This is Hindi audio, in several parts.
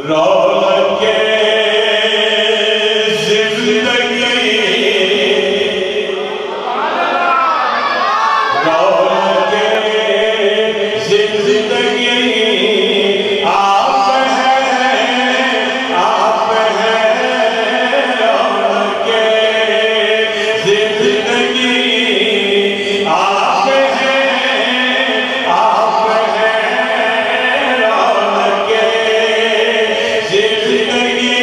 रौनके जिंदगी, रौनके जिंदगी आप हैं, आप हैं। रौनके जिंदगी आप हैं, आप हैं। रौनके जिंदगी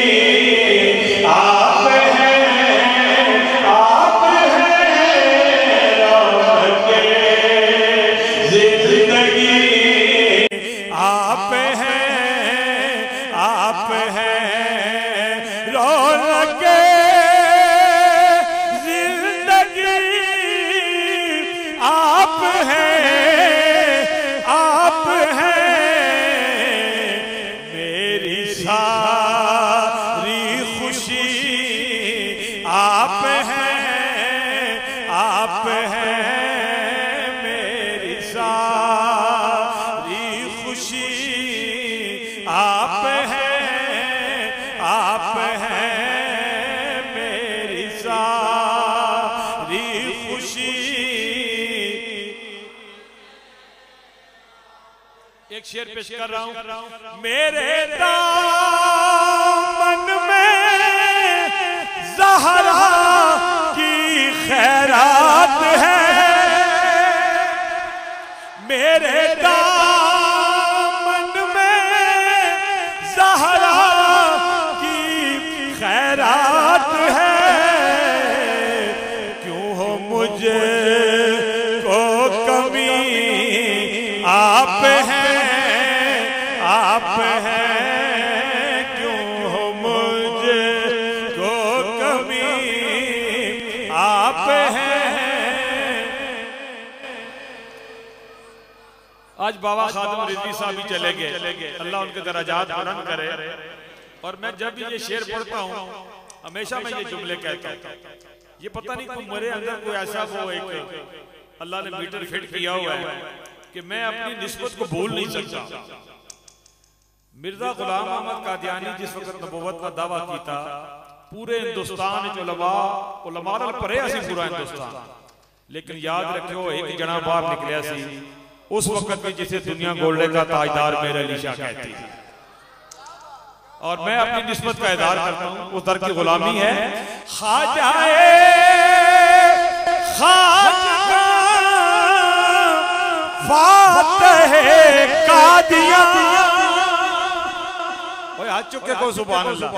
आप हैं, आप हैं। रौनके जिंदगी आप हैं, आप हैं। रौनके जिंदगी आप हैं, आप हैं। मेरी सारी खुशी आप हैं, आप हैं। मेरी सारी खुशी आप हैं, आप हैं। मेरी सारी खुशी। एक शेर पेश कर रहा हूं। मेरे दामन में ज़हरा की खैरात है, मेरे दामन में ज़हरा की खैरात है। क्यों हो मुझे को कमी आप हैं, आप हैं। क्यों हो मुझे को कमी आप हैं। आज बाबा खादिम रिजवी साहब भी चले गए, अल्लाह उनके दराजात बुलंद करे। और मैं जब भी ये शेर पढ़ता हूँ हमेशा मैं ये जुमले कहता हूँ। ये पता नहीं कोई मेरे अंदर कोई ऐसा वो एक अल्लाह ने मीटर फिट किया हुआ है कि मैं अपनी निस्बत को भूल नहीं सकता। मिर्जा गुलाम अहमद कादियानी जिस वक्त नबूवत का दावा किया, पूरे हिंदुस्तान उलमा परे असी पूरा हिंदुस्तान, लेकिन याद रखियो एक जना बाहर निकलिया सी उस वक्त भी जिसे दुनिया गोल्डे का ताजदार मेरे अली शाह कहती थी। और मैं अपनी निस्बत का इज़हार करता हूँ, वो दर की गुलामी है। ख्वाजाए ख्वाजा फातिह कादिया। हाथ चुके को सुभान अल्लाह।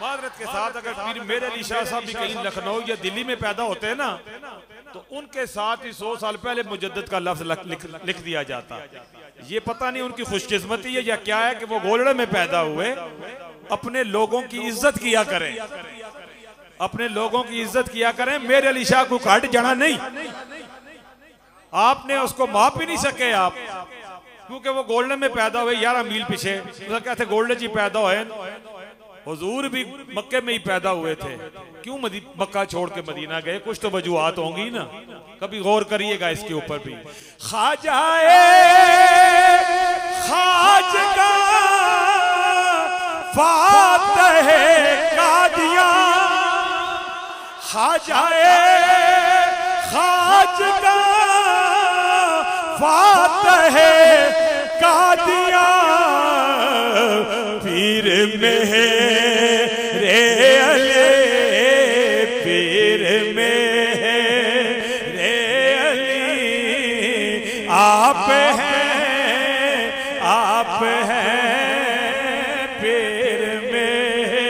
मादरत के साथ अगर पीर मेरे अली शाह साहब भी कहीं लखनऊ या दिल्ली में पैदा होते हैं ना, तो उनके साथ ही 100 साल पहले मुजद्दिद का लफ्ज लिख दिया जाता। ये पता नहीं उनकी खुशकिस्मती है या क्या है कि वो गोलड़े में पैदा हुए। अपने लोगों की इज्जत किया करें, अपने लोगों की इज्जत किया करें। मेरे अली शाह को काट जाना नहीं, आपने उसको माप ही नहीं सके आप, क्योंकि वो गोल्डन में पैदा हुए 11 मील पीछे। कहते गोल्डन जी पैदा हुए, हुजूर भी मक्के में ही पैदा हुए थे, क्यों मक्का छोड़ के मदीना गए? कुछ तो वजूहात होंगी ना, कभी गौर करिएगा इसके ऊपर भी। ख्वाजाए ख्वाजा फातिह कादिया, ख्वाजाए ख्वाजा फातिह कादिया। पीर मेरे अली, पीर मेरे अली आप हैं, आप हैं। पीर मेरे।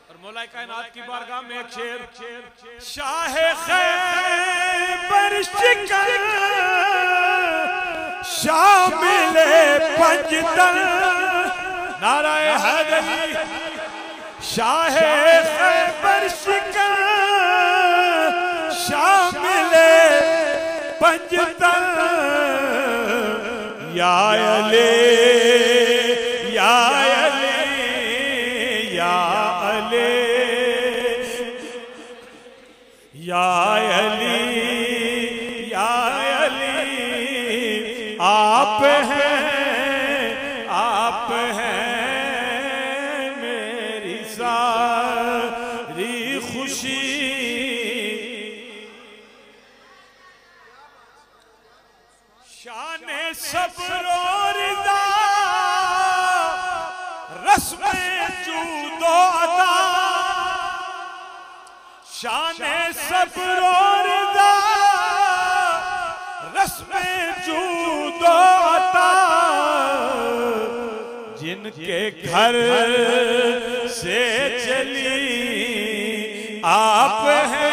और मौलाए कायनात की बारगाह में एक शेर। शाह खैबर शिकन शामिल पंजतन, नाराए हैदरी। शाह खैबर शिकन शामिल पंजतन, या अली या अली या अली या अली या आप हैं मेरी सारी खुशी। शान सब्र और रिज़ा रस्मे जूदो अता। शान सब्र और रिज़ा रस्मे जूदो अता। जिनके घर से चली आप हैं